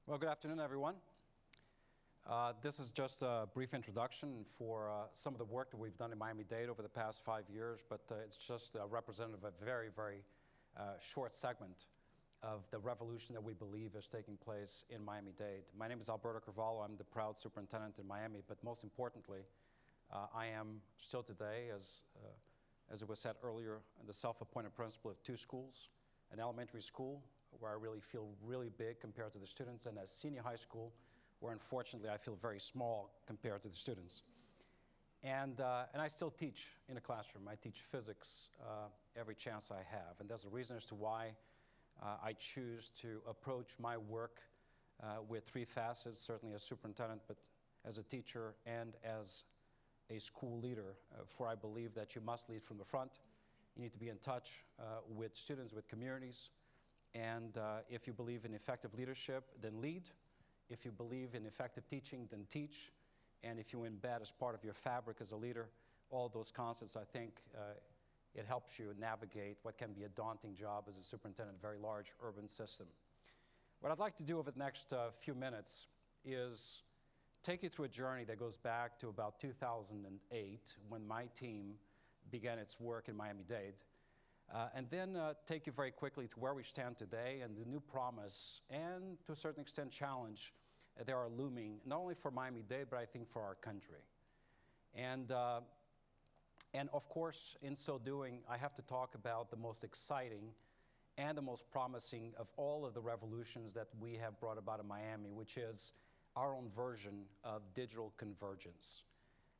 Well, good afternoon, everyone. This is just a brief introduction for some of the work that we've done in Miami-Dade over the past 5 years, but it's just representative of a very, very short segment of the revolution that we believe is taking place in Miami-Dade. My name is Alberto Carvalho. I'm the proud superintendent in Miami, but most importantly, I am still today, as it was said earlier, the self-appointed principal of 2 schools, an elementary school where I really feel really big compared to the students, and a senior high school where unfortunately I feel very small compared to the students. And I still teach in a classroom. I teach physics every chance I have, and there's a reason as to why I choose to approach my work with 3 facets, certainly as superintendent, but as a teacher and as a school leader, for I believe that you must lead from the front. You need to be in touch with students, with communities, and if you believe in effective leadership, then lead. If you believe in effective teaching, then teach. And if you embed as part of your fabric as a leader all those concepts, I think it helps you navigate what can be a daunting job as a superintendent of a very large urban system. What I'd like to do over the next few minutes is take you through a journey that goes back to about 2008 when my team began its work in Miami-Dade. And then take you very quickly to where we stand today and the new promise and, to a certain extent, challenge that are looming, not only for Miami-Dade, but I think for our country. And of course, in so doing, I have to talk about the most exciting and the most promising of all of the revolutions that we have brought about in Miami, which is our own version of digital convergence.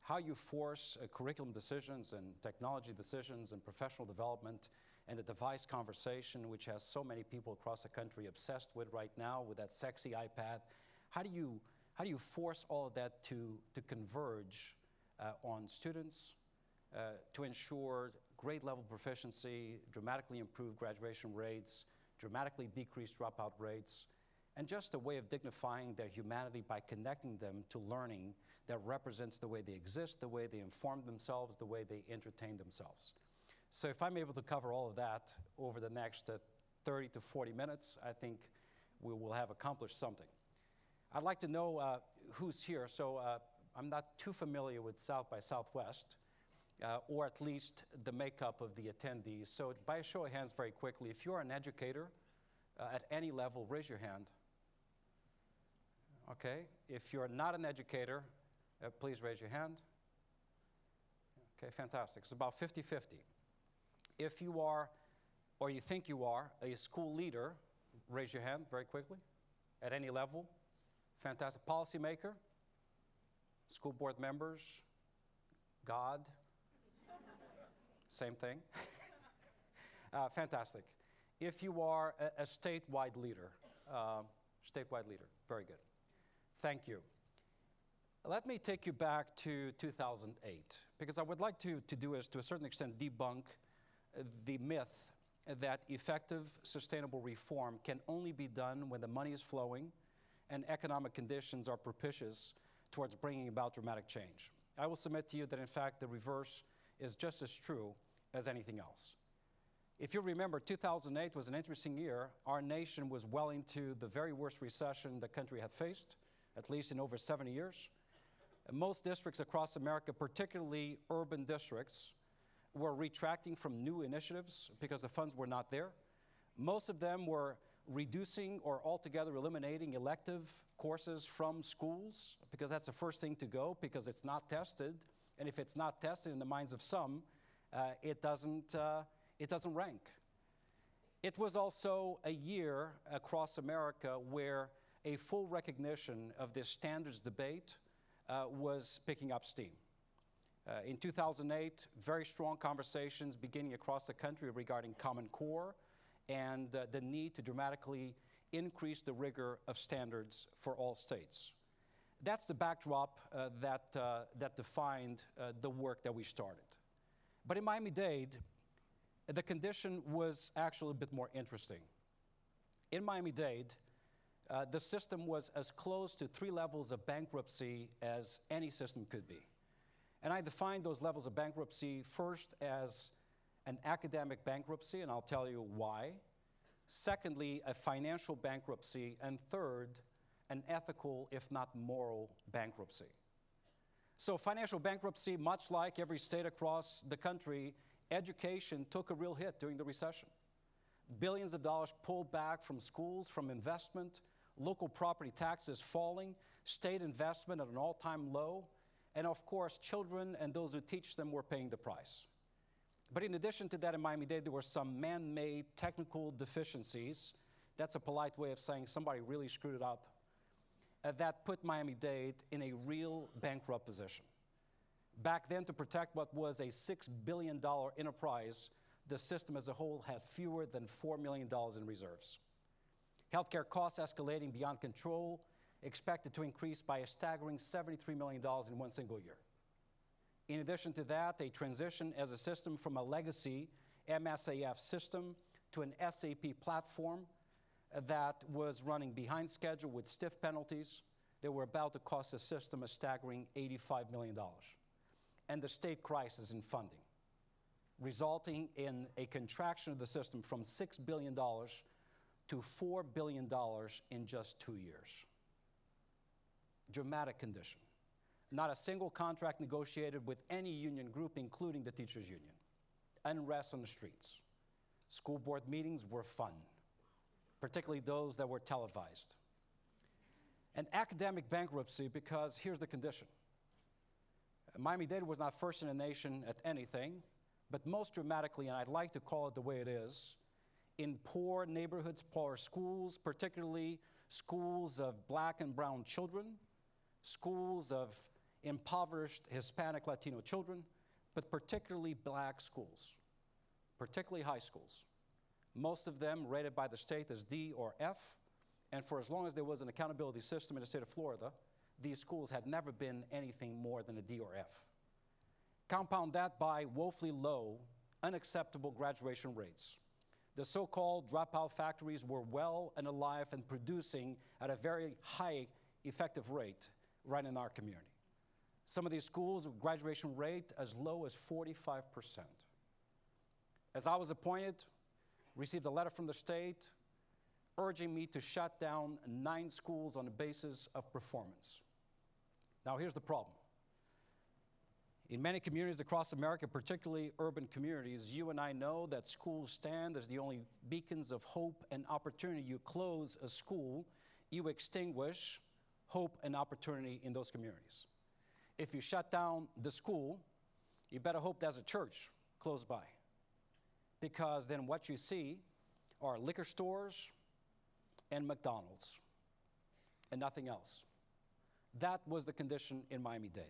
How you force curriculum decisions and technology decisions and professional development and the device conversation, which has so many people across the country obsessed with right now with that sexy iPad. How do you force all of that to converge on students to ensure grade level proficiency, dramatically improved graduation rates, dramatically decreased dropout rates, and just a way of dignifying their humanity by connecting them to learning that represents the way they exist, the way they inform themselves, the way they entertain themselves. So if I'm able to cover all of that over the next 30 to 40 minutes, I think we will have accomplished something. I'd like to know who's here. So I'm not too familiar with South by Southwest, or at least the makeup of the attendees. So by a show of hands very quickly, if you're an educator at any level, raise your hand. Okay, if you're not an educator, please raise your hand. Okay, fantastic. It's about 50-50. If you are, or you think you are, a school leader, raise your hand very quickly, at any level. Fantastic. Policymaker, school board members, God, same thing. Fantastic. If you are a statewide leader, very good. Thank you. Let me take you back to 2008, because I would like to do is, to a certain extent, debunk the myth that effective, sustainable reform can only be done when the money is flowing and economic conditions are propitious towards bringing about dramatic change. I will submit to you that, in fact, the reverse is just as true as anything else. If you remember, 2008 was an interesting year. Our nation was well into the very worst recession the country had faced, at least in over 70 years. And most districts across America, particularly urban districts, were retracting from new initiatives because the funds were not there. Most of them were reducing or altogether eliminating elective courses from schools, because that's the first thing to go, because it's not tested. And if it's not tested in the minds of some, it doesn't rank. It was also a year across America where a full recognition of this standards debate was picking up steam. In 2008, very strong conversations beginning across the country regarding Common Core and the need to dramatically increase the rigor of standards for all states. That's the backdrop that defined the work that we started. But in Miami-Dade, the condition was actually a bit more interesting. In Miami-Dade, the system was as close to 3 levels of bankruptcy as any system could be. And I defined those levels of bankruptcy first as an academic bankruptcy, and I'll tell you why. Secondly, a financial bankruptcy. And third, an ethical, if not moral, bankruptcy. So financial bankruptcy, much like every state across the country, education took a real hit during the recession. Billions of dollars pulled back from schools, from investment, local property taxes falling, state investment at an all-time low, and of course, children and those who teach them were paying the price. But in addition to that, in Miami-Dade, there were some man-made technical deficiencies. That's a polite way of saying somebody really screwed it up. That put Miami-Dade in a real bankrupt position. Back then, to protect what was a $6 billion enterprise, the system as a whole had fewer than $4 million in reserves. Healthcare costs escalating beyond control, expected to increase by a staggering $73 million in one single year. In addition to that, a transition as a system from a legacy MSAF system to an SAP platform that was running behind schedule with stiff penalties that were about to cost the system a staggering $85 million. And the state crisis in funding, resulting in a contraction of the system from $6 billion to $4 billion in just 2 years. Dramatic condition. Not a single contract negotiated with any union group, including the teachers' union. Unrest on the streets. School board meetings were fun, particularly those that were televised. An academic bankruptcy because here's the condition. Miami-Dade was not first in the nation at anything, but most dramatically, and I'd like to call it the way it is, in poor neighborhoods, poor schools, particularly schools of black and brown children, schools of impoverished Hispanic Latino children, but particularly black schools, particularly high schools. Most of them rated by the state as D or F, and for as long as there was an accountability system in the state of Florida, these schools had never been anything more than a D or F. Compound that by woefully low, unacceptable graduation rates. The so-called dropout factories were well and alive and producing at a very high effective rate right in our community. Some of these schools with graduation rate as low as 45%. As I was appointed, received a letter from the state urging me to shut down 9 schools on the basis of performance. Now here's the problem. In many communities across America, particularly urban communities, you and I know that schools stand as the only beacons of hope and opportunity. You close a school, you extinguish hope and opportunity in those communities. If you shut down the school, you better hope there's a church close by, because then what you see are liquor stores and McDonald's and nothing else. That was the condition in Miami-Dade.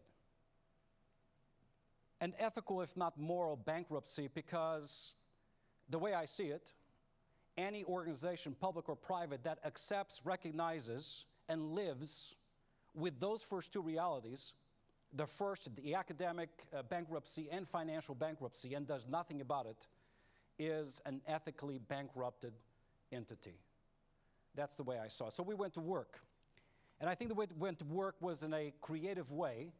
An ethical, if not moral, bankruptcy because the way I see it, any organization, public or private, that accepts, recognizes, and lives with those first 2 realities, the first, the academic bankruptcy and financial bankruptcy, and does nothing about it, is an ethically bankrupted entity. That's the way I saw it. So we went to work. And I think the way we went to work was in a creative way,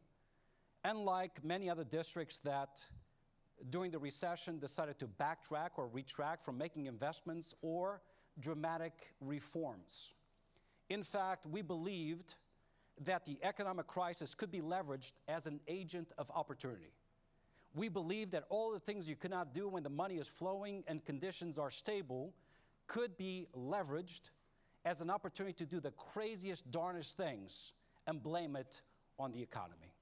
unlike many other districts that during the recession decided to backtrack or retract from making investments or dramatic reforms. In fact, we believed that the economic crisis could be leveraged as an agent of opportunity. We believed that all the things you could not do when the money is flowing and conditions are stable could be leveraged as an opportunity to do the craziest, darnest things and blame it on the economy.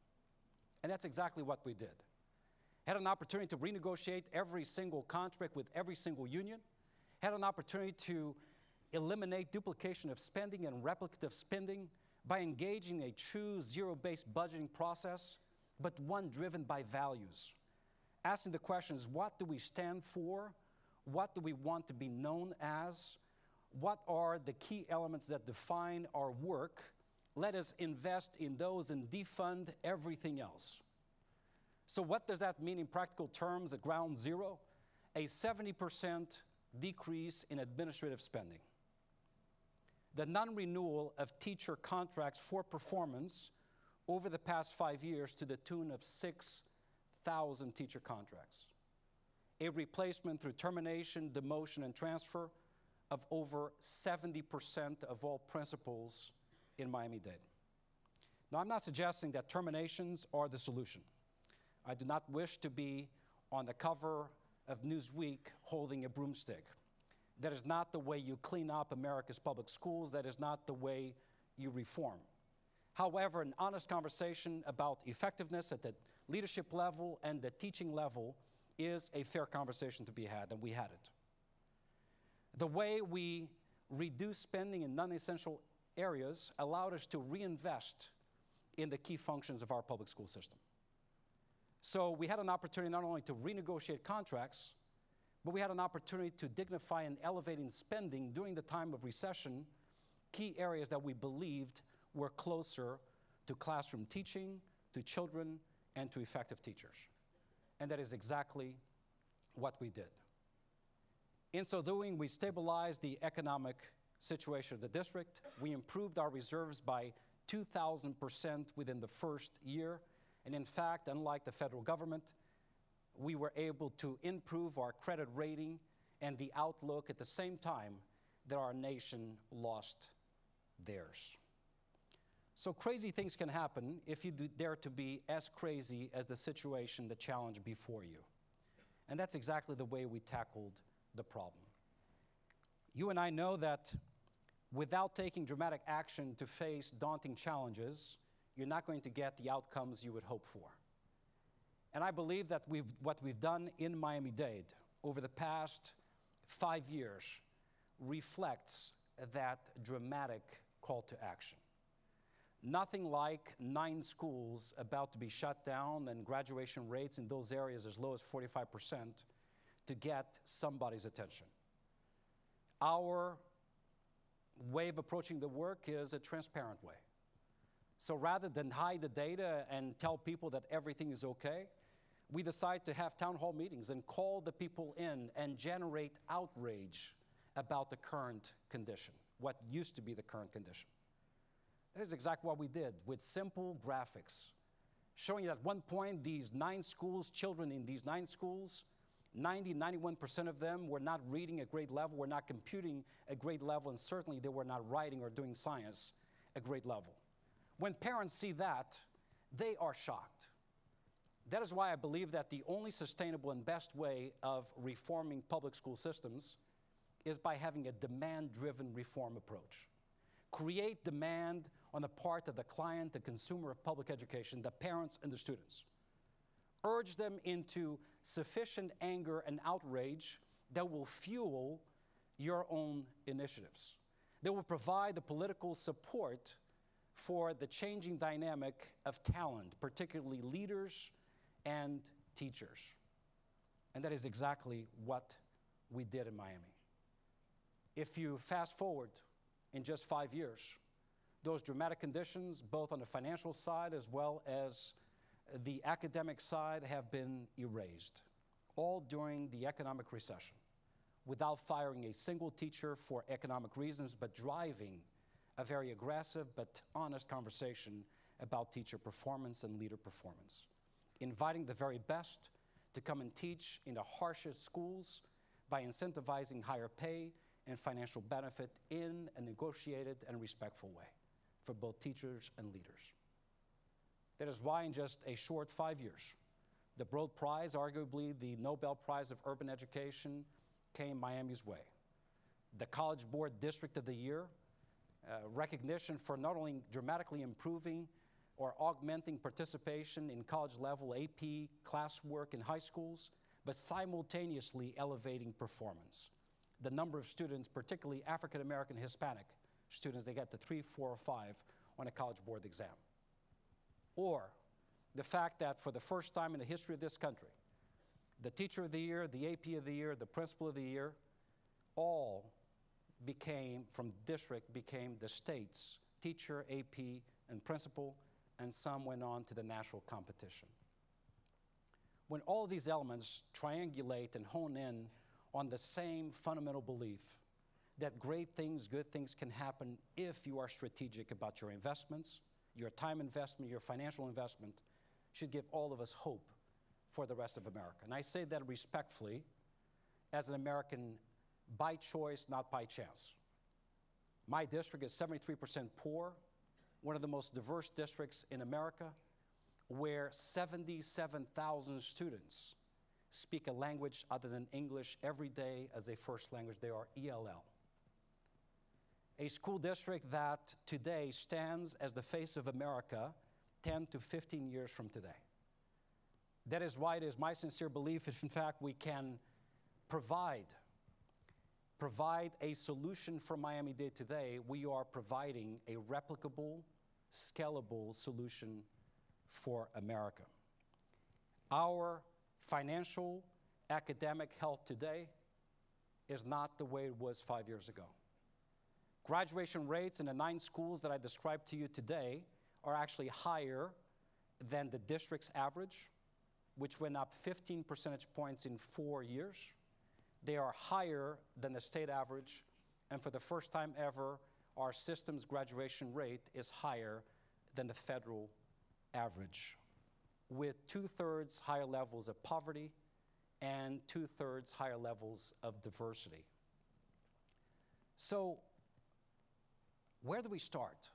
And that's exactly what we did. Had an opportunity to renegotiate every single contract with every single union, had an opportunity to eliminate duplication of spending and replicative spending by engaging a true zero-based budgeting process, but one driven by values. Asking the questions, what do we stand for? What do we want to be known as? What are the key elements that define our work? Let us invest in those and defund everything else. So what does that mean in practical terms at ground zero? A 70% decrease in administrative spending. The non-renewal of teacher contracts for performance over the past 5 years to the tune of 6,000 teacher contracts. A replacement through termination, demotion, and transfer of over 70% of all principals in Miami-Dade. Now, I'm not suggesting that terminations are the solution. I do not wish to be on the cover of Newsweek holding a broomstick. That is not the way you clean up America's public schools. That is not the way you reform. However, an honest conversation about effectiveness at the leadership level and the teaching level is a fair conversation to be had, and we had it. The way we reduced spending in non-essential areas allowed us to reinvest in the key functions of our public school system. So we had an opportunity not only to renegotiate contracts, but we had an opportunity to dignify and elevate in spending during the time of recession key areas that we believed were closer to classroom teaching, to children, and to effective teachers. And that is exactly what we did. In so doing, we stabilized the economic situation of the district. We improved our reserves by 2,000% within the first year. And in fact, unlike the federal government, we were able to improve our credit rating and the outlook at the same time that our nation lost theirs. So crazy things can happen if you dare to be as crazy as the situation, the challenge before you. And that's exactly the way we tackled the problem. You and I know that without taking dramatic action to face daunting challenges, you're not going to get the outcomes you would hope for. And I believe that what we've done in Miami-Dade over the past 5 years reflects that dramatic call to action. Nothing like 9 schools about to be shut down and graduation rates in those areas as low as 45% to get somebody's attention. Our way of approaching the work is a transparent way. So rather than hide the data and tell people that everything is okay, we decide to have town hall meetings and call the people in and generate outrage about the current condition, what used to be the current condition. That is exactly what we did with simple graphics, showing that at one point these 9 schools, children in these 9 schools, 91% of them were not reading at grade level, were not computing at grade level, and certainly they were not writing or doing science at grade level. When parents see that, they are shocked. That is why I believe that the only sustainable and best way of reforming public school systems is by having a demand-driven reform approach. Create demand on the part of the client, the consumer of public education, the parents and the students. Urge them into sufficient anger and outrage that will fuel your own initiatives. That will provide the political support for the changing dynamic of talent, particularly leaders and teachers. And that is exactly what we did in Miami. If you fast forward in just 5 years, those dramatic conditions, both on the financial side as well as the academic side, have been erased, all during the economic recession, without firing a single teacher for economic reasons, but driving a very aggressive but honest conversation about teacher performance and leader performance, inviting the very best to come and teach in the harshest schools by incentivizing higher pay and financial benefit in a negotiated and respectful way for both teachers and leaders. That is why in just a short 5 years, the Broad Prize, arguably the Nobel Prize of Urban Education, came Miami's way. The College Board District of the Year, recognition for not only dramatically improving or augmenting participation in college-level AP classwork in high schools, but simultaneously elevating performance. The number of students, particularly African-American Hispanic students, they get to 3, 4, or 5 on a College Board exam. Or the fact that for the first time in the history of this country, the Teacher of the Year, the AP of the Year, the Principal of the Year, all became, from district, became the state's teacher, AP, and principal, and some went on to the national competition. When all these elements triangulate and hone in on the same fundamental belief that great things, good things can happen if you are strategic about your investments, your time investment, your financial investment, should give all of us hope for the rest of America. And I say that respectfully as an American by choice, not by chance. My district is 73% poor one of the most diverse districts in America, where 77,000 students speak a language other than English every day as a first language. They are ELL. A school district that today stands as the face of America 10 to 15 years from today. That is why it is my sincere belief if in fact we can provide a solution for Miami-Dade today, we are providing a replicable, scalable solution for America. Our financial, academic health today is not the way it was 5 years ago. Graduation rates in the 9 schools that I described to you today are actually higher than the district's average, which went up 15 percentage points in 4 years. They are higher than the state average, and for the first time ever, our system's graduation rate is higher than the federal average, with 2/3 higher levels of poverty and 2/3 higher levels of diversity. So, where do we start?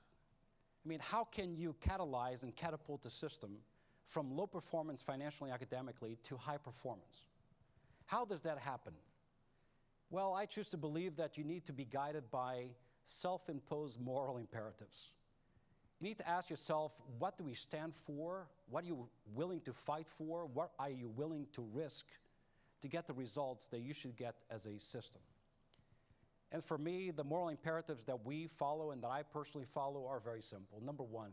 I mean, how can you catalyze and catapult the system from low performance financially and academically to high performance? How does that happen? Well, I choose to believe that you need to be guided by self-imposed moral imperatives. You need to ask yourself, what do we stand for? What are you willing to fight for? What are you willing to risk to get the results that you should get as a system? And for me, the moral imperatives that we follow and that I personally follow are very simple. Number one,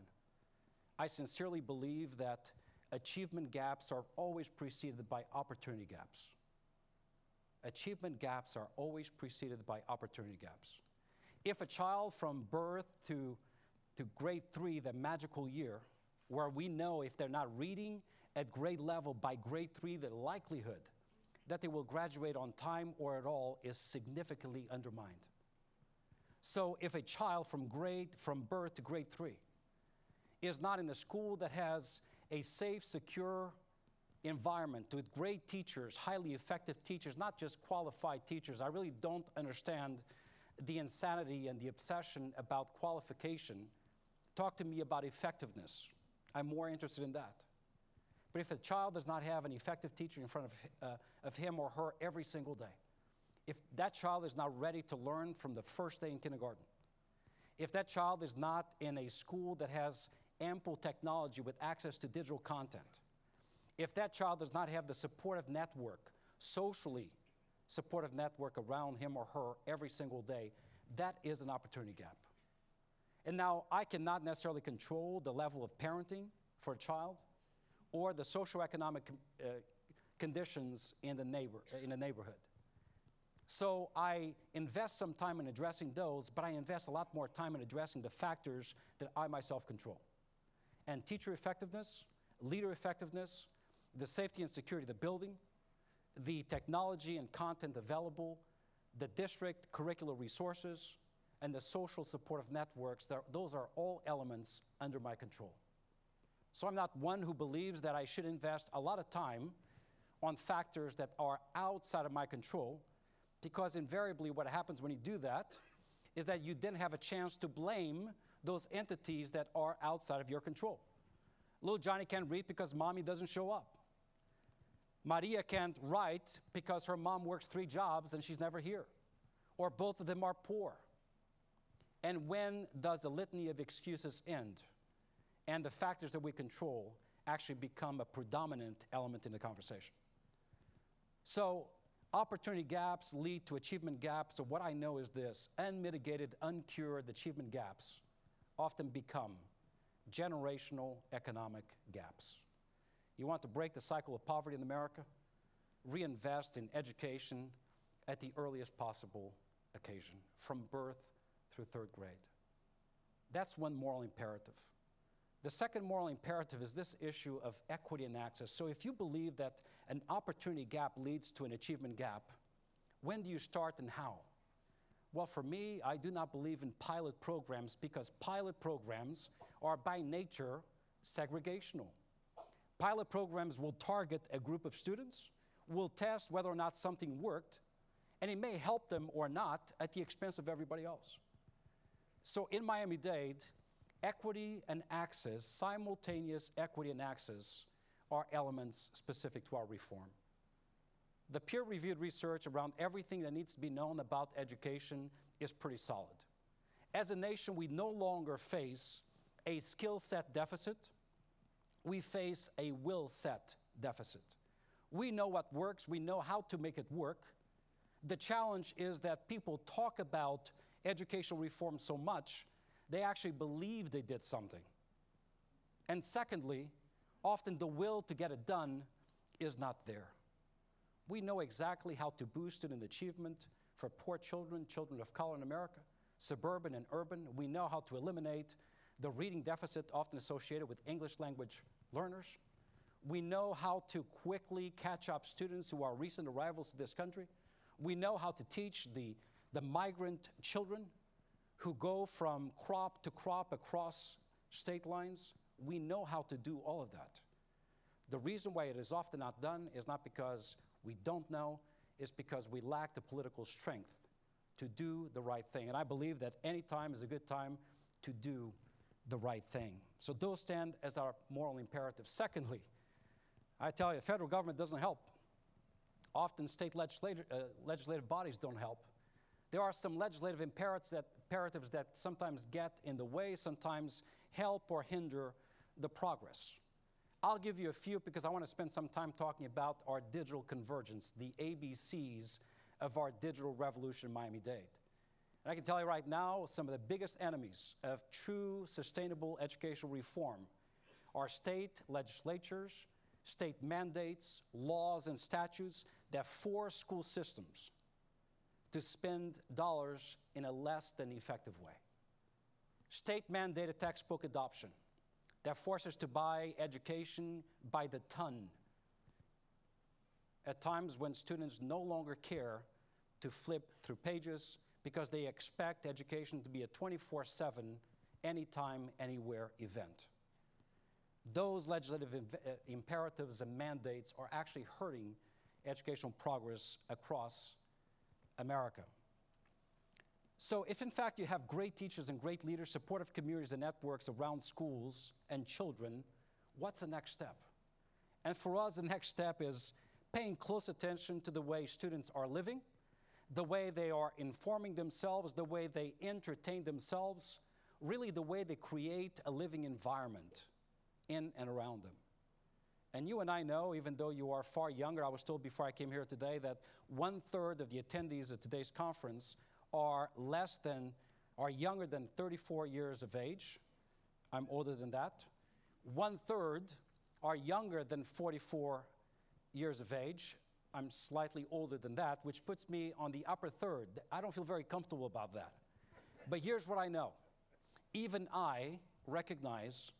I sincerely believe that achievement gaps are always preceded by opportunity gaps. Achievement gaps are always preceded by opportunity gaps. If a child from birth to grade 3, the magical year, where we know if they're not reading at grade level by grade 3, the likelihood that they will graduate on time or at all is significantly undermined. So if a child from birth to grade 3 is not in a school that has a safe, secure environment with great teachers, highly effective teachers, not just qualified teachers, I really don't understand the insanity and the obsession about qualification. Talk to me about effectiveness. I'm more interested in that. But if a child does not have an effective teacher in front of him or her every single day, if that child is not ready to learn from the first day in kindergarten, if that child is not in a school that has ample technology with access to digital content, if that child does not have the supportive network, socially supportive network around him or her every single day, that is an opportunity gap. And now, I cannot necessarily control the level of parenting for a child or the socioeconomic conditions in the neighborhood. So I invest some time in addressing those, but I invest a lot more time in addressing the factors that I myself control. And teacher effectiveness, leader effectiveness, the safety and security of the building, the technology and content available, the district curricular resources, and the social supportive networks, those are all elements under my control. So I'm not one who believes that I should invest a lot of time on factors that are outside of my control, because invariably what happens when you do that is that you then have a chance to blame those entities that are outside of your control. Little Johnny can't read because mommy doesn't show up. Maria can't write because her mom works 3 jobs and she's never here. Or both of them are poor. And when does the litany of excuses end and the factors that we control actually become a predominant element in the conversation? So opportunity gaps lead to achievement gaps. So what I know is this: unmitigated, uncured achievement gaps often become generational economic gaps. You want to break the cycle of poverty in America? Reinvest in education at the earliest possible occasion, from birth through 3rd grade. That's one moral imperative. The second moral imperative is this issue of equity and access. So if you believe that an opportunity gap leads to an achievement gap, when do you start and how? Well, for me, I do not believe in pilot programs, because pilot programs are by nature segregational. Pilot programs will target a group of students, will test whether or not something worked, and it may help them or not at the expense of everybody else. So in Miami-Dade, Equity and access, simultaneous equity and access, are elements specific to our reform. The peer-reviewed research around everything that needs to be known about education is pretty solid. As a nation, we no longer face a skill set deficit. We face a will set deficit. We know what works. We know how to make it work. The challenge is that people talk about educational reform so much, they actually believe they did something. And secondly, often the will to get it done is not there. We know exactly how to boost student achievement for poor children, children of color in America, suburban and urban. We know how to eliminate the reading deficit often associated with English language learners. We know how to quickly catch up students who are recent arrivals to this country. We know how to teach the migrant children who go from crop to crop across state lines. We know how to do all of that. The reason why it is often not done is not because we don't know, it's because we lack the political strength to do the right thing. And I believe that any time is a good time to do the right thing. So those stand as our moral imperatives. Secondly, I tell you, the federal government doesn't help. Often state legislative bodies don't help. There are some legislative imperatives that sometimes get in the way, sometimes help or hinder the progress. I'll give you a few because I want to spend some time talking about our digital convergence, the ABCs of our digital revolution in Miami-Dade. And I can tell you right now, some of the biggest enemies of true sustainable educational reform are state legislatures, state mandates, laws, and statutes that force school systems to spend dollars in a less than effective way. State-mandated textbook adoption that forces to buy education by the ton at times when students no longer care to flip through pages because they expect education to be a 24/7, anytime, anywhere event. Those legislative imperatives and mandates are actually hurting educational progress across America. So if in fact you have great teachers and great leaders, supportive communities and networks around schools and children, what's the next step? And for us, the next step is paying close attention to the way students are living, the way they are informing themselves, the way they entertain themselves, really the way they create a living environment in and around them. And you and I know, even though you are far younger, I was told before I came here today that 1/3 of the attendees at today's conference are younger than 34 years of age. I'm older than that. 1/3 are younger than 44 years of age. I'm slightly older than that, which puts me on the upper third. I don't feel very comfortable about that. But here's what I know. Even I recognize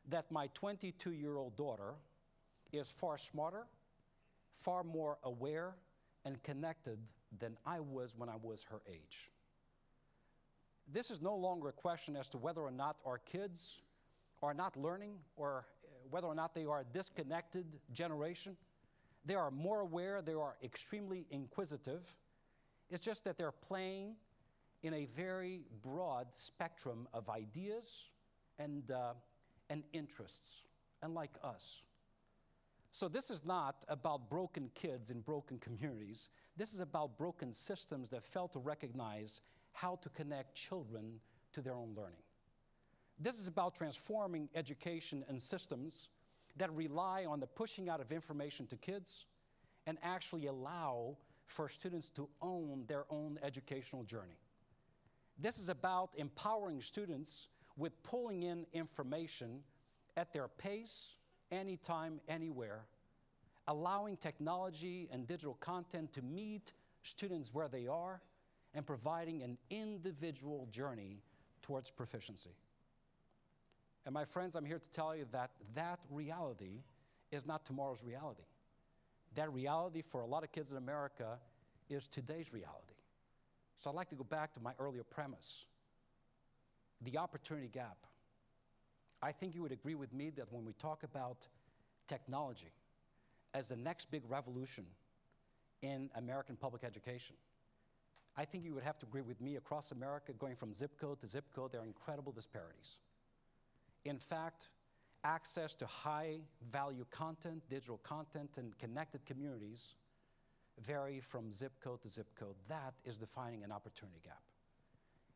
that my 22-year-old daughter is far smarter, far more aware, and connected than I was when I was her age. This is no longer a question as to whether or not our kids are not learning or whether or not they are a disconnected generation. They are more aware, they are extremely inquisitive. It's just that they're playing in a very broad spectrum of ideas and interests, unlike us. So this is not about broken kids in broken communities. This is about broken systems that fail to recognize how to connect children to their own learning. This is about transforming education and systems that rely on the pushing out of information to kids and actually allow for students to own their own educational journey. This is about empowering students with pulling in information at their pace, anytime, anywhere, allowing technology and digital content to meet students where they are and providing an individual journey towards proficiency. And my friends, I'm here to tell you that that reality is not tomorrow's reality. That reality for a lot of kids in America is today's reality. So I'd like to go back to my earlier premise, the opportunity gap. I think you would agree with me that when we talk about technology as the next big revolution in American public education, I think you would have to agree with me across America, going from zip code to zip code, there are incredible disparities. In fact, access to high-value content, digital content, and connected communities vary from zip code to zip code. That is defining an opportunity gap.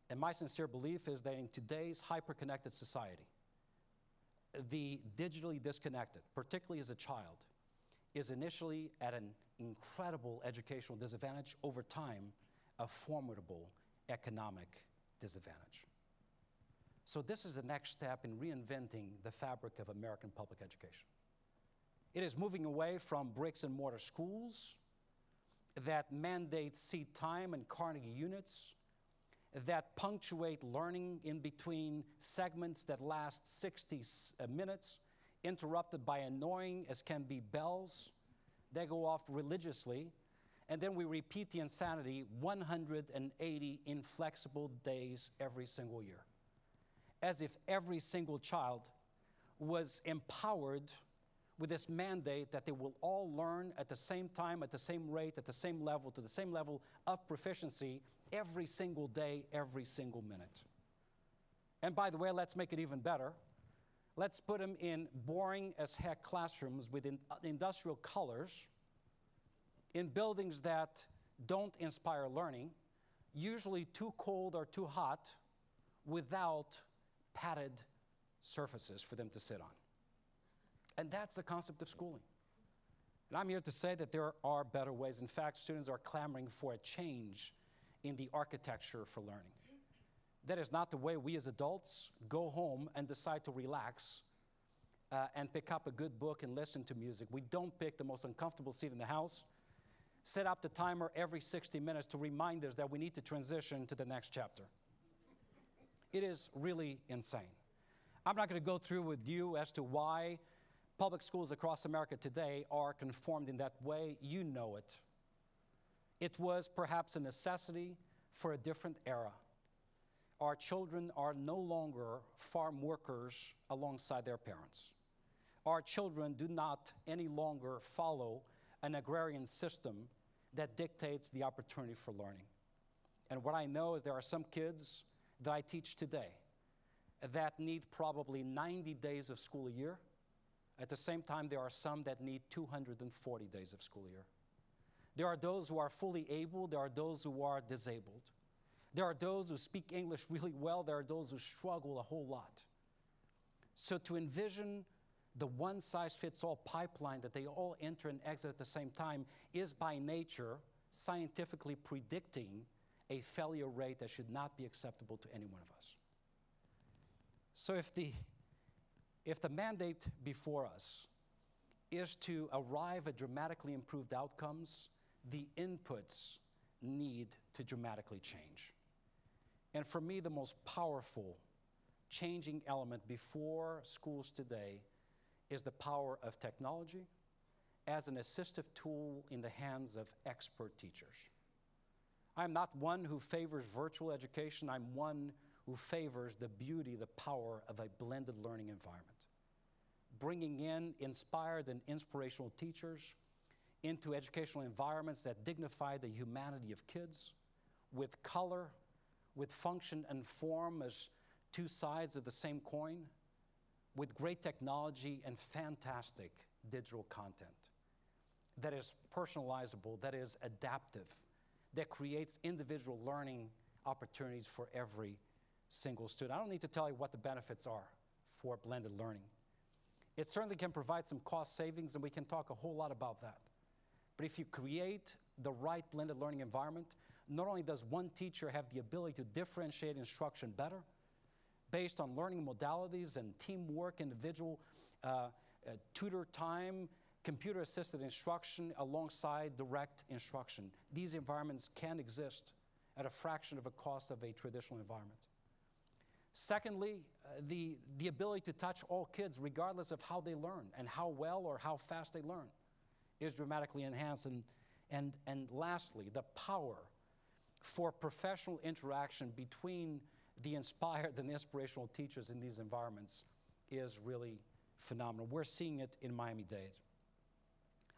And my sincere belief is that in today's hyper-connected society, the digitally disconnected, particularly as a child, is initially at an incredible educational disadvantage, over time, a formidable economic disadvantage. So this is the next step in reinventing the fabric of American public education. It is moving away from bricks and mortar schools that mandate seat time and Carnegie units, that punctuate learning in between segments that last 60 minutes, interrupted by annoying as can be bells. They go off religiously, and then we repeat the insanity 180 inflexible days every single year, as if every single child was empowered with this mandate that they will all learn at the same time, at the same rate, at the same level, to the same level of proficiency every single day, every single minute. And by the way, let's make it even better. Let's put them in boring as heck classrooms with industrial colors, in buildings that don't inspire learning, usually too cold or too hot, without padded surfaces for them to sit on. And that's the concept of schooling. And I'm here to say that there are better ways. In fact, students are clamoring for a change in the architecture for learning. That is not the way we as adults go home and decide to relax and pick up a good book and listen to music. We don't pick the most uncomfortable seat in the house, set up the timer every 60 minutes to remind us that we need to transition to the next chapter. It is really insane. I'm not going to go through with you as to why public schools across America today are conformed in that way. You know it. It was perhaps a necessity for a different era. Our children are no longer farm workers alongside their parents. Our children do not any longer follow an agrarian system that dictates the opportunity for learning. And what I know is there are some kids that I teach today that need probably 90 days of school a year. At the same time, there are some that need 240 days of school a year. There are those who are fully able. There are those who are disabled. There are those who speak English really well. There are those who struggle a whole lot. So to envision the one-size-fits-all pipeline that they all enter and exit at the same time is by nature scientifically predicting a failure rate that should not be acceptable to any one of us. So if the mandate before us is to arrive at dramatically improved outcomes, the inputs need to dramatically change. And for me, the most powerful changing element before schools today is the power of technology as an assistive tool in the hands of expert teachers. I'm not one who favors virtual education. I'm one who favors the beauty, the power of a blended learning environment. Bringing in inspired and inspirational teachers into educational environments that dignify the humanity of kids with color, with function and form as two sides of the same coin, with great technology and fantastic digital content that is personalizable, that is adaptive, that creates individual learning opportunities for every single student. I don't need to tell you what the benefits are for blended learning. It certainly can provide some cost savings, and we can talk a whole lot about that. But if you create the right blended learning environment, not only does one teacher have the ability to differentiate instruction better, based on learning modalities and teamwork, individual tutor time, computer-assisted instruction alongside direct instruction. These environments can exist at a fraction of the cost of a traditional environment. Secondly, the ability to touch all kids regardless of how they learn and how well or how fast they learn is dramatically enhanced. And lastly, the power for professional interaction between the inspired and inspirational teachers in these environments is really phenomenal. We're seeing it in Miami-Dade.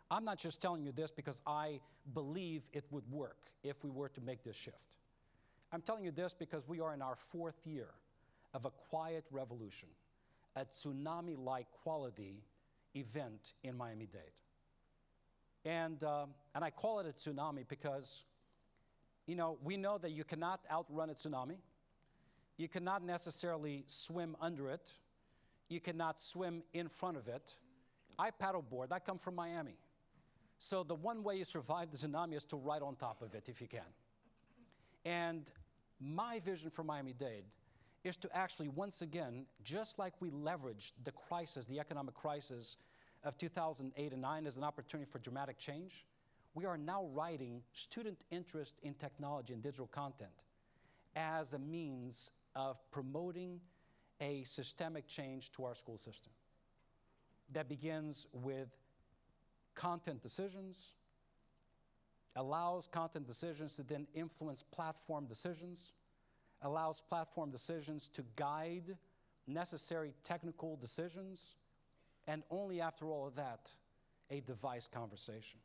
I'm not just telling you this because I believe it would work if we were to make this shift. I'm telling you this because we are in our 4th year of a quiet revolution, a tsunami-like quality event in Miami-Dade. And I call it a tsunami because, you know, we know that you cannot outrun a tsunami. You cannot necessarily swim under it. You cannot swim in front of it. I paddleboard. I come from Miami. So the one way you survive the tsunami is to ride on top of it if you can. And my vision for Miami-Dade is to actually, once again, just like we leveraged the crisis, the economic crisis of 2008 and 9 as an opportunity for dramatic change, we are now riding student interest in technology and digital content as a means of promoting a systemic change to our school system that begins with content decisions, allows content decisions to then influence platform decisions, allows platform decisions to guide necessary technical decisions, and only after all of that, a device conversation.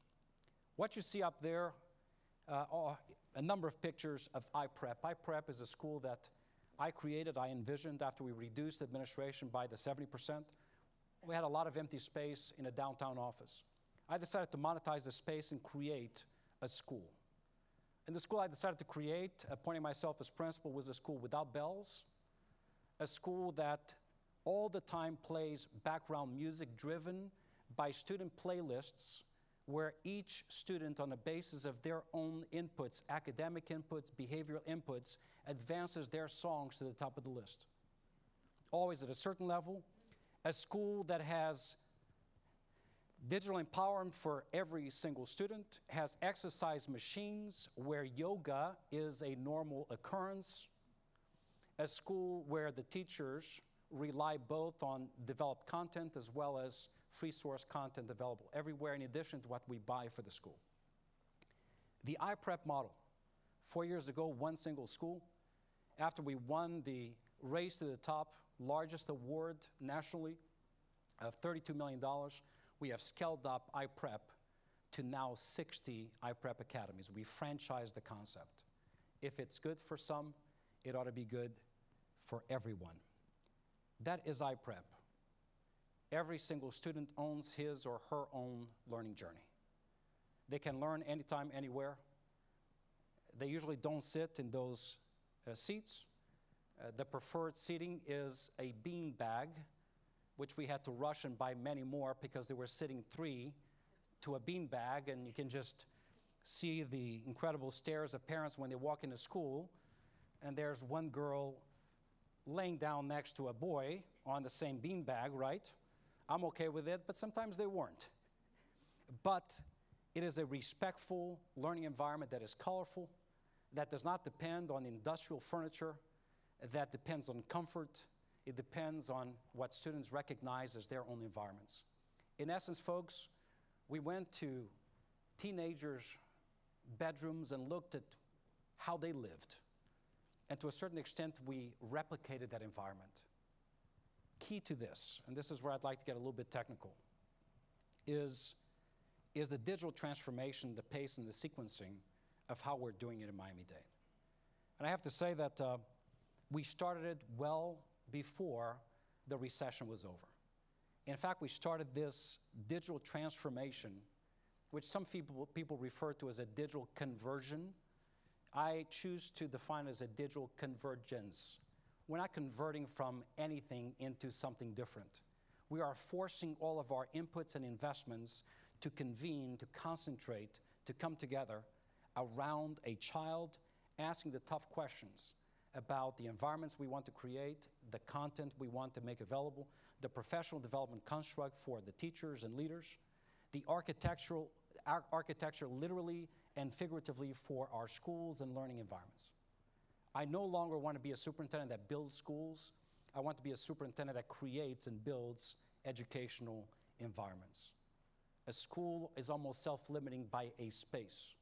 What you see up there are a number of pictures of iPrep. iPrep is a school that I created, I envisioned after we reduced administration by the 70%. We had a lot of empty space in a downtown office. I decided to monetize the space and create a school. And the school I decided to create, appointing myself as principal, was a school without bells, a school that all the time plays background music driven by student playlists where each student, on the basis of their own inputs, academic inputs, behavioral inputs, advances their songs to the top of the list. Always at a certain level. A school that has digital empowerment for every single student, has exercise machines where yoga is a normal occurrence. A school where the teachers rely both on developed content as well as free source content available everywhere in addition to what we buy for the school. The iPrep model, 4 years ago, one single school. After we won the Race to the Top, largest award nationally of $32 million, we have scaled up iPrep to now 60 iPrep academies. We franchise the concept. If it's good for some, it ought to be good for everyone. That is iPrep. Every single student owns his or her own learning journey. They can learn anytime, anywhere. They usually don't sit in those seats. The preferred seating is a bean bag, which we had to rush and buy many more because they were sitting 3 to a bean bag, and you can just see the incredible stares of parents when they walk into school, and there's one girl laying down next to a boy on the same bean bag, right? I'm okay with it, but sometimes they weren't. But it is a respectful learning environment that is colorful, that does not depend on industrial furniture, that depends on comfort. It depends on what students recognize as their own environments. In essence, folks, we went to teenagers' bedrooms and looked at how they lived. And to a certain extent, we replicated that environment. Key to this, and this is where I'd like to get a little bit technical, is the digital transformation, the pace and the sequencing of how we're doing it in Miami-Dade. And I have to say that we started it well before the recession was over. In fact, we started this digital transformation, which some people refer to as a digital conversion. I choose to define it as a digital convergence. We're not converting from anything into something different. We are forcing all of our inputs and investments to convene, to concentrate, to come together around a child, asking the tough questions about the environments we want to create, the content we want to make available, the professional development construct for the teachers and leaders, the architecture literally and figuratively for our schools and learning environments. I no longer want to be a superintendent that builds schools. I want to be a superintendent that creates and builds educational environments. A school is almost self-limiting by a space.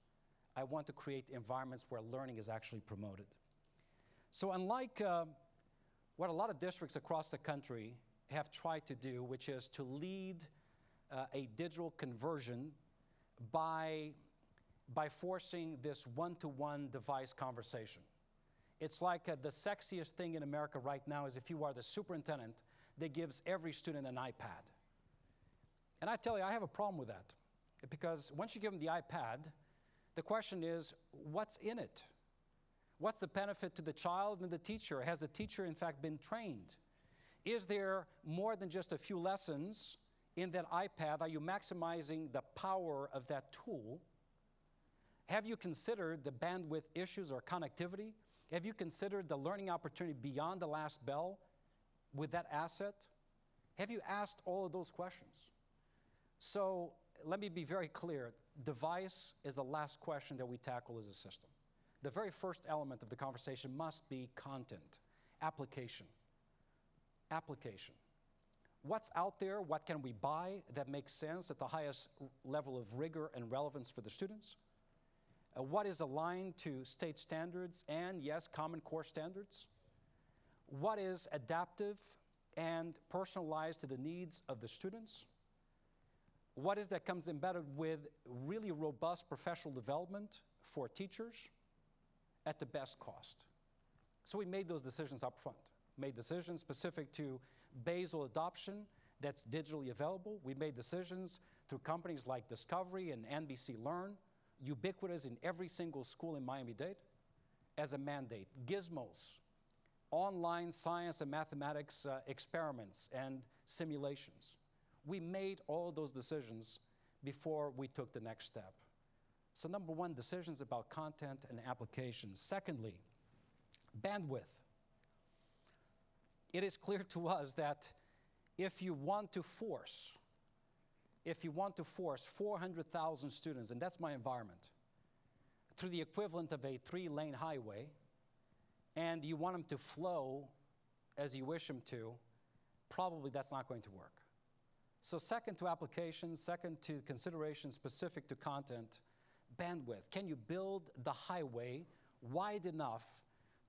I want to create environments where learning is actually promoted. So unlike what a lot of districts across the country have tried to do, which is to lead a digital conversion by forcing this one-to-one device conversation. It's like the sexiest thing in America right now is if you are the superintendent that gives every student an iPad. And I tell you, I have a problem with that, because once you give them the iPad, the question is, what's in it? What's the benefit to the child and the teacher? Has the teacher, in fact, been trained? Is there more than just a few lessons in that iPad? Are you maximizing the power of that tool? Have you considered the bandwidth issues or connectivity? Have you considered the learning opportunity beyond the last bell with that asset? Have you asked all of those questions? So let me be very clear. Device is the last question that we tackle as a system. The very first element of the conversation must be content, application. Application. What's out there? What can we buy that makes sense at the highest level of rigor and relevance for the students? What is aligned to state standards and, yes, Common Core standards? What is adaptive and personalized to the needs of the students? What is that comes embedded with really robust professional development for teachers at the best cost? So we made those decisions up front. Made decisions specific to basal adoption that's digitally available. We made decisions through companies like Discovery and NBC Learn, ubiquitous in every single school in Miami-Dade as a mandate. Gizmos, online science and mathematics experiments and simulations. We made all those decisions before we took the next step. So number one, decisions about content and applications. Secondly, bandwidth. It is clear to us that if you want to force 400,000 students, and that's my environment, through the equivalent of a 3-lane highway, and you want them to flow as you wish them to, probably that's not going to work. So second to applications, second to considerations specific to content, bandwidth. Can you build the highway wide enough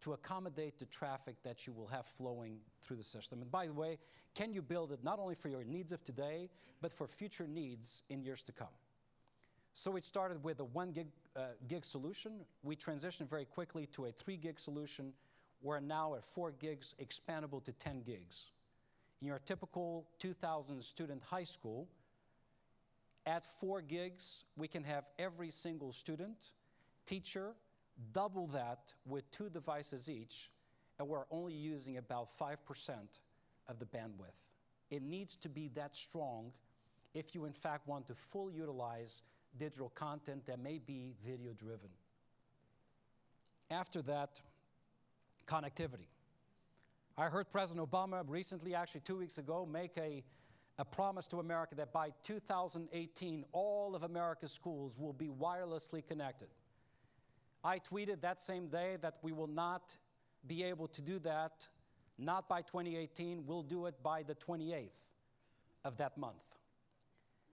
to accommodate the traffic that you will have flowing through the system? And by the way, can you build it not only for your needs of today, but for future needs in years to come? So we started with a 1 gig solution. We transitioned very quickly to a 3 gig solution. We're now at 4 gigs, expandable to 10 gigs. In your typical 2,000 student high school, at 4 gigs, we can have every single student, teacher, double that with 2 devices each, and we're only using about 5% of the bandwidth. It needs to be that strong if you in fact want to fully utilize digital content that may be video driven. After that, connectivity. I heard President Obama recently, actually 2 weeks ago, make a promise to America that by 2018, all of America's schools will be wirelessly connected. I tweeted that same day that we will not be able to do that, not by 2018, we'll do it by the 28th of that month.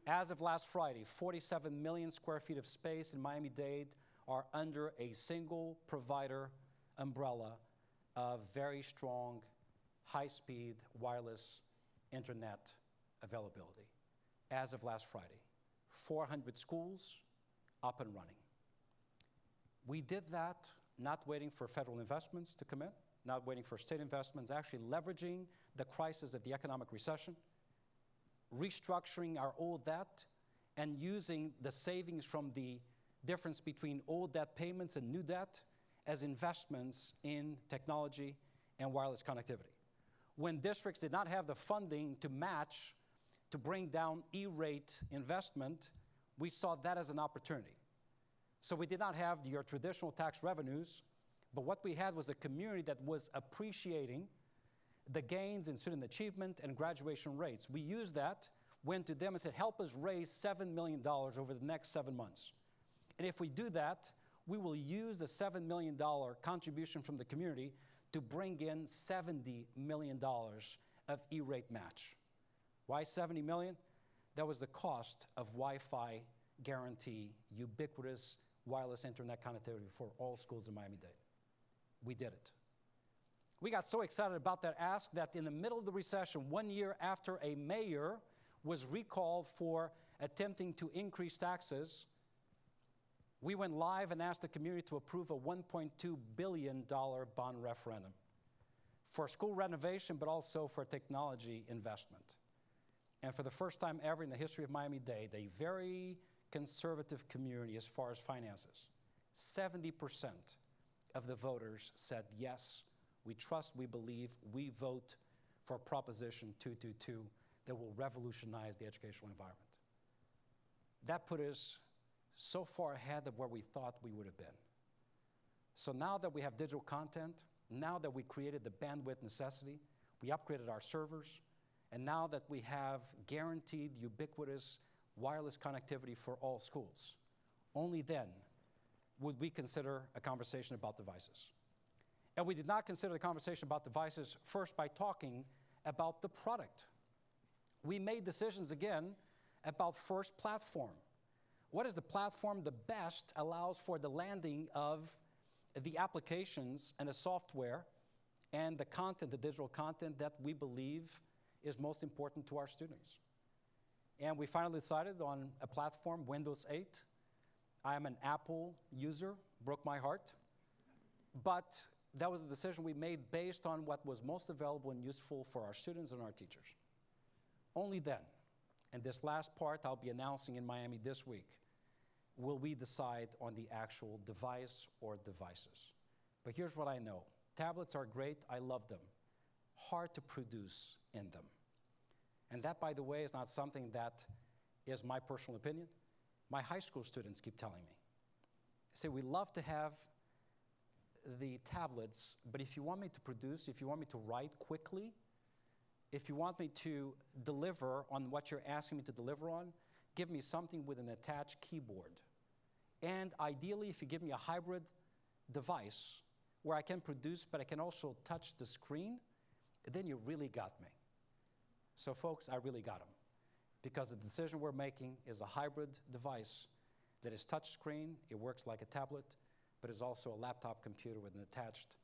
As of last Friday, 47 million square feet of space in Miami-Dade are under a single provider umbrella of very strong, high-speed, wireless internet availability. As of last Friday, 400 schools up and running. We did that not waiting for federal investments to come in, not waiting for state investments, actually leveraging the crisis of the economic recession, restructuring our old debt, and using the savings from the difference between old debt payments and new debt as investments in technology and wireless connectivity. When districts did not have the funding to match, to bring down E-rate investment, we saw that as an opportunity. So we did not have your traditional tax revenues, but what we had was a community that was appreciating the gains in student achievement and graduation rates. We used that, went to them and said, help us raise $7 million over the next 7 months. And if we do that, we will use the $7 million contribution from the community to bring in $70 million of E-rate match. Why $70 million? That was the cost of Wi-Fi guarantee, ubiquitous wireless internet connectivity for all schools in Miami-Dade. We did it. We got so excited about that ask that in the middle of the recession, 1 year after a mayor was recalled for attempting to increase taxes, we went live and asked the community to approve a $1.2 billion bond referendum for school renovation, but also for technology investment. And for the first time ever in the history of Miami-Dade, a very conservative community as far as finances, 70% of the voters said, yes, we trust, we believe, we vote for Proposition 222 that will revolutionize the educational environment. That put us so far ahead of where we thought we would have been. So now that we have digital content, now that we created the bandwidth necessity, we upgraded our servers, and now that we have guaranteed ubiquitous wireless connectivity for all schools, only then would we consider a conversation about devices. And we did not consider the conversation about devices first by talking about the product. We made decisions again about first platform. What is the platform that best allows for the landing of the applications and the software and the content, the digital content that we believe is most important to our students? And we finally decided on a platform, Windows 8. I am an Apple user, broke my heart. But that was a decision we made based on what was most available and useful for our students and our teachers. Only then, and this last part I'll be announcing in Miami this week, will we decide on the actual device or devices. But here's what I know. Tablets are great, I love them. Hard to produce in them. And that, by the way, is not something that is my personal opinion. My high school students keep telling me. They say, we love to have the tablets, but if you want me to produce, if you want me to write quickly, if you want me to deliver on what you're asking me to deliver on, give me something with an attached keyboard. And ideally, if you give me a hybrid device where I can produce, but I can also touch the screen, then you really got me. So folks, I really got them. Because the decision we're making is a hybrid device that is touch screen, it works like a tablet, but is also a laptop computer with an attached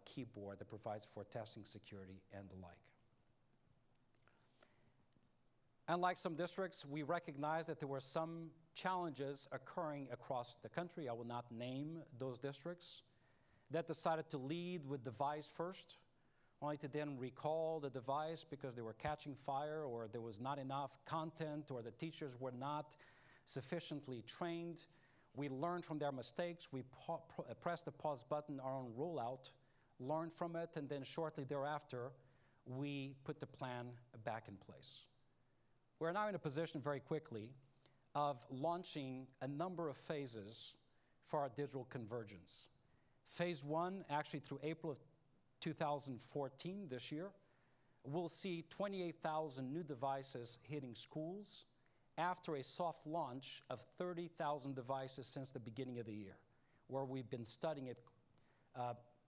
keyboard that provides for testing security and the like. Unlike some districts, we recognize that there were some challenges occurring across the country. I will not name those districts that decided to lead with device first, only to then recall the device because they were catching fire or there was not enough content or the teachers were not sufficiently trained. We learned from their mistakes. We pressed the pause button, our own rollout, learned from it, and then shortly thereafter, we put the plan back in place. We're now in a position very quickly of launching a number of phases for our digital convergence. Phase 1, actually through April of 2014, this year, we'll see 28,000 new devices hitting schools after a soft launch of 30,000 devices since the beginning of the year, where we've been studying it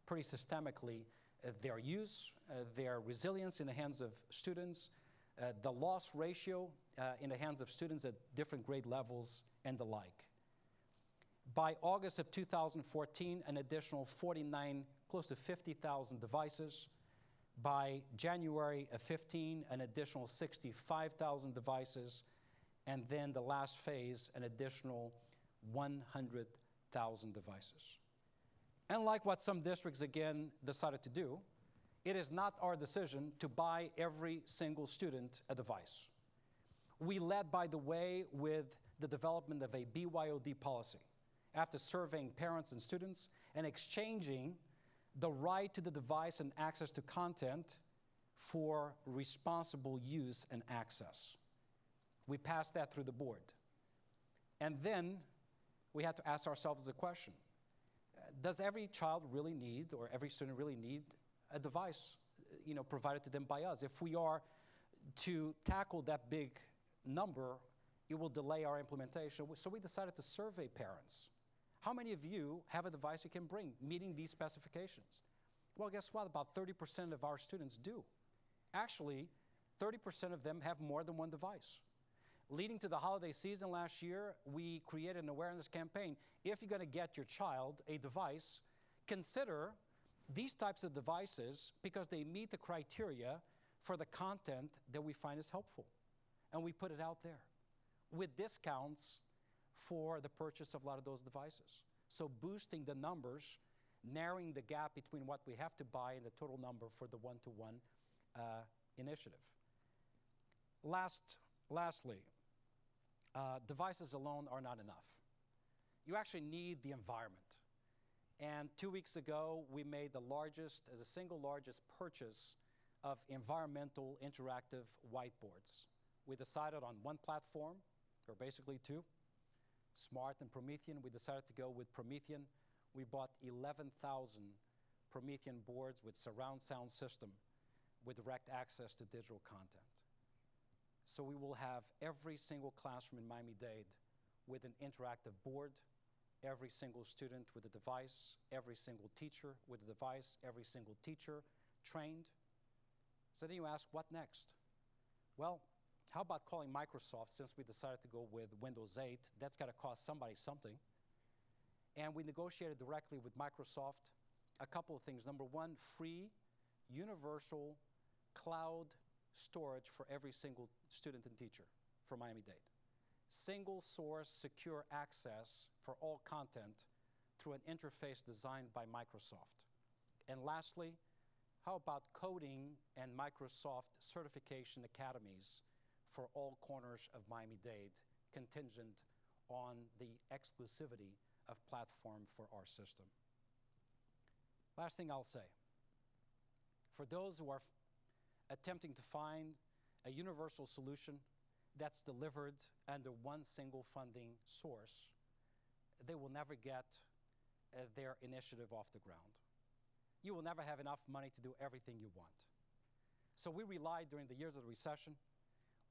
pretty systemically, their use, their resilience in the hands of students, the loss ratio in the hands of students at different grade levels, and the like. By August of 2014, an additional 49, close to 50,000 devices. By January of 15, an additional 65,000 devices. And then the last phase, an additional 100,000 devices. And like what some districts, again, decided to do, it is not our decision to buy every single student a device. We led, by the way, with the development of a Byod policy after surveying parents and students and exchanging the right to the device and access to content for responsible use and access. We passed that through the board. And then we had to ask ourselves the question, does every child really need, or every student really need, a device provided to them by us? If we are to tackle that big number, it will delay our implementation. So we decided to survey parents. How many of you have a device you can bring meeting these specifications? Well, guess what? About 30% of our students do. Actually, 30% of them have more than one device. Leading to the holiday season last year, we created an awareness campaign. If you're going to get your child a device, consider these types of devices because they meet the criteria for the content that we find is helpful. And we put it out there with discounts for the purchase of a lot of those devices. So boosting the numbers narrowing the gap between what we have to buy and the total number for the one-to-one initiative. Lastly, devices alone are not enough. You actually need the environment. And 2 weeks ago, we made the single largest purchase of environmental interactive whiteboards. We decided on one platform, or basically two, Smart and Promethean. We decided to go with Promethean. We bought 11,000 Promethean boards with surround sound system with direct access to digital content. So we will have every single classroom in Miami-Dade with an interactive board, every single student with a device, every single teacher with a device, every single teacher trained. So then you ask, what next? Well, how about calling Microsoft, since we decided to go with Windows 8? That's got to cost somebody something. And we negotiated directly with Microsoft a couple of things. Number one, free, universal cloud storage for every single student and teacher for Miami-Dade. Single source, secure access for all content through an interface designed by Microsoft. And lastly, how about coding and Microsoft certification academies for all corners of Miami-Dade, contingent on the exclusivity of platform for our system. Last thing I'll say, for those who are attempting to find a universal solution that's delivered under one single funding source, they will never get their initiative off the ground. You will never have enough money to do everything you want. So we relied during the years of the recession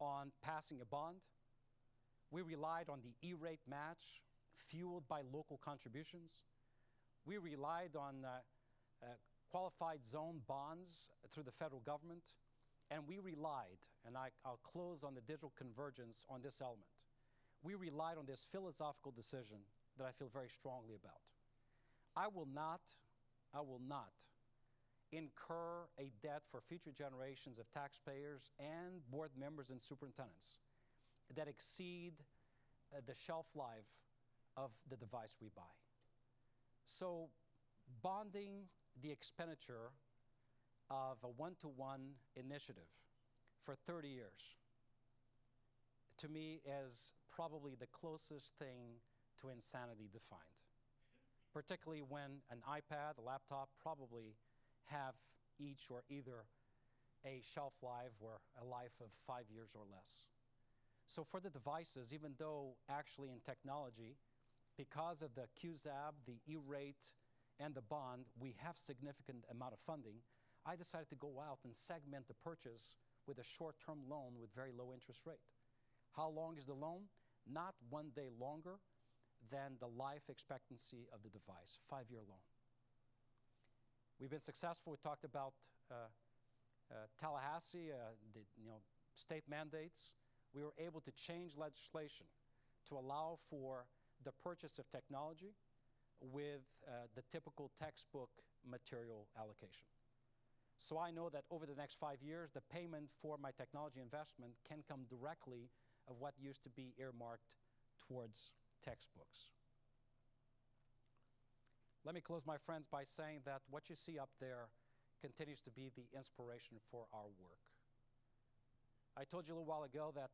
on passing a bond. We relied on the E-rate match fueled by local contributions. We relied on qualified zone bonds through the federal government. And we relied, and I'll close on the digital convergence on this element. We relied on this philosophical decision that I feel very strongly about. I will not incur a debt for future generations of taxpayers and board members and superintendents that exceed the shelf life of the device we buy. So bonding the expenditure of a one-to-one initiative for 30 years, to me, is probably the closest thing to insanity defined, particularly when an iPad, a laptop, probably have each or either a shelf life or a life of 5 years or less. So for the devices, even though actually in technology, because of the QZAB, the E-rate, and the bond, we have significant amount of funding, I decided to go out and segment the purchase with a short-term loan with very low interest rate. How long is the loan? Not 1 day longer than the life expectancy of the device, 5-year loan. We've been successful. We talked about Tallahassee, the state mandates. We were able to change legislation to allow for the purchase of technology with the typical textbook material allocation. So I know that over the next 5 years, the payment for my technology investment can come directly of what used to be earmarked towards textbooks. Let me close, my friends, by saying that what you see up there continues to be the inspiration for our work. I told you a little while ago that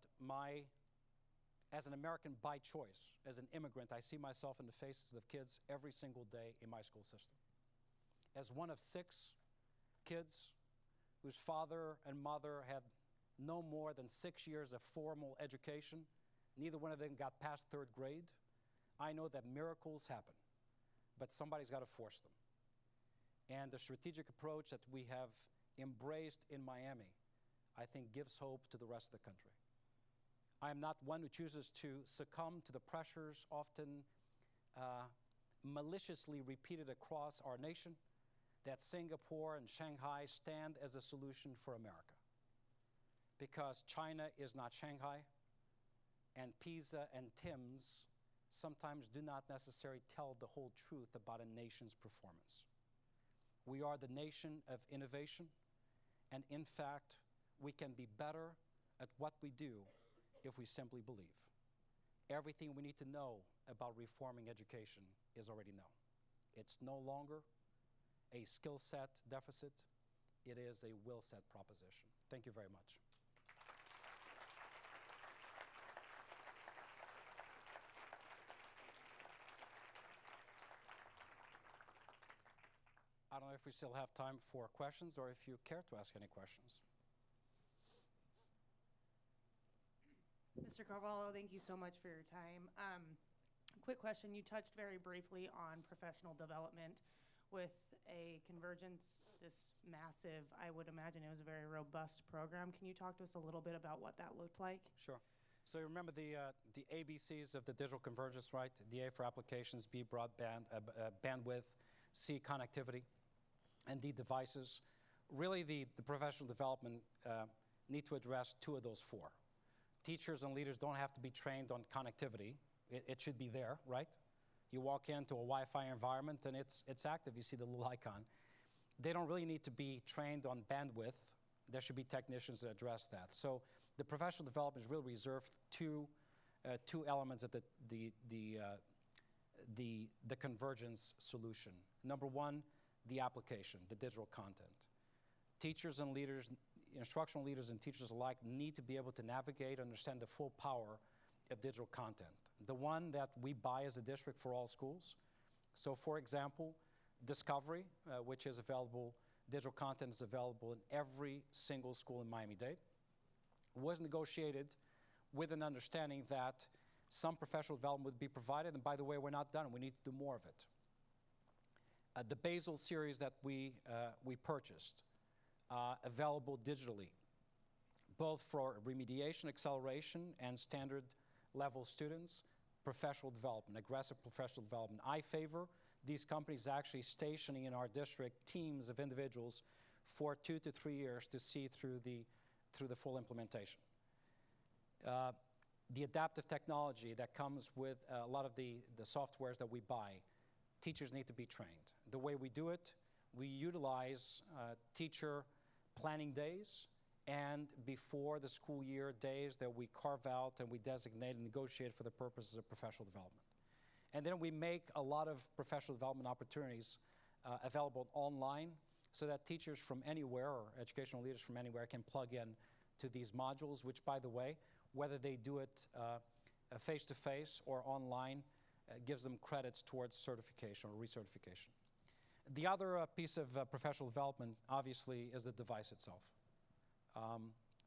as an American by choice, as an immigrant, I see myself in the faces of kids every single day in my school system. As one of 6 kids whose father and mother had no more than 6 years of formal education, neither one of them got past 3rd grade, I know that miracles happen, but somebody's got to force them. And the strategic approach that we have embraced in Miami, I think, gives hope to the rest of the country. I am not one who chooses to succumb to the pressures often maliciously repeated across our nation that Singapore and Shanghai stand as a solution for America. Because China is not Shanghai, and Pisa and Tim's sometimes do not necessarily tell the whole truth about a nation's performance. We are the nation of innovation, and in fact, we can be better at what we do if we simply believe. Everything we need to know about reforming education is already known. It's no longer a skill set deficit. It is a will set proposition. Thank you very much. I don't know if we still have time for questions or if you care to ask any questions. Mr. Carvalho, thank you so much for your time. Quick question, you touched very briefly on professional development with a convergence, this massive, I would imagine it was a very robust program. Can you talk to us a little bit about what that looked like? Sure. So you remember the ABCs of the digital convergence, right? The A for applications, B broadband, bandwidth, C connectivity, and D devices. Really the professional development need to address two of those four. Teachers and leaders don't have to be trained on connectivity. It should be there, right? You walk into a Wi-Fi environment and it's active. You see the little icon. They don't really need to be trained on bandwidth. There should be technicians that address that. So the professional development is really reserved to two elements of the convergence solution. Number one, the application, the digital content. Teachers and leaders, instructional leaders and teachers alike need to be able to navigate, understand the full power of digital content. The one that we buy as a district for all schools. So for example, Discovery, which is available, digital content is available in every single school in Miami-Dade, was negotiated with an understanding that some professional development would be provided, and by the way, we're not done, we need to do more of it. The Basel series that we purchased, available digitally, both for remediation, acceleration, and standard level students, professional development, aggressive professional development. I favor these companies actually stationing in our district teams of individuals for 2 to 3 years to see through the full implementation. The adaptive technology that comes with a lot of the softwares that we buy, teachers need to be trained. The way we do it, we utilize teacher planning days and before the school year days that we carve out and we designate and negotiate for the purposes of professional development. And then we make a lot of professional development opportunities available online so that teachers from anywhere or educational leaders from anywhere can plug in to these modules, which, by the way, whether they do it face-to-face or online, gives them credits towards certification or recertification. The other piece of professional development, obviously, is the device itself.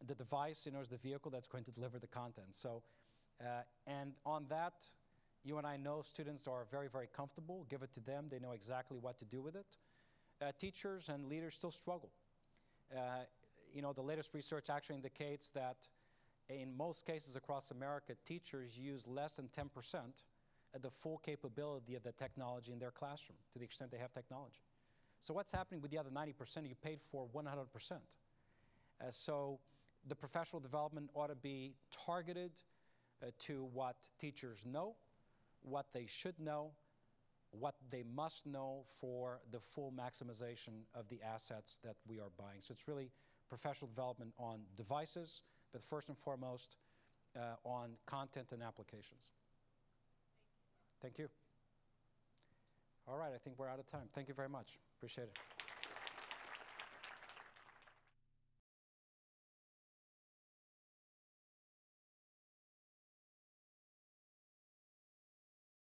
The device, is the vehicle that's going to deliver the content. So, and on that, you and I know students are very, very comfortable. Give it to them. They know exactly what to do with it. Teachers and leaders still struggle. The latest research actually indicates that in most cases across America, teachers use less than 10% of the full capability of the technology in their classroom, to the extent they have technology. So what's happening with the other 90% you paid for 100%? So the professional development ought to be targeted to what teachers know, what they should know, what they must know for the full maximization of the assets that we are buying. So it's really professional development on devices, but first and foremost on content and applications. Thank you. All right, I think we're out of time. Thank you very much. Appreciate it.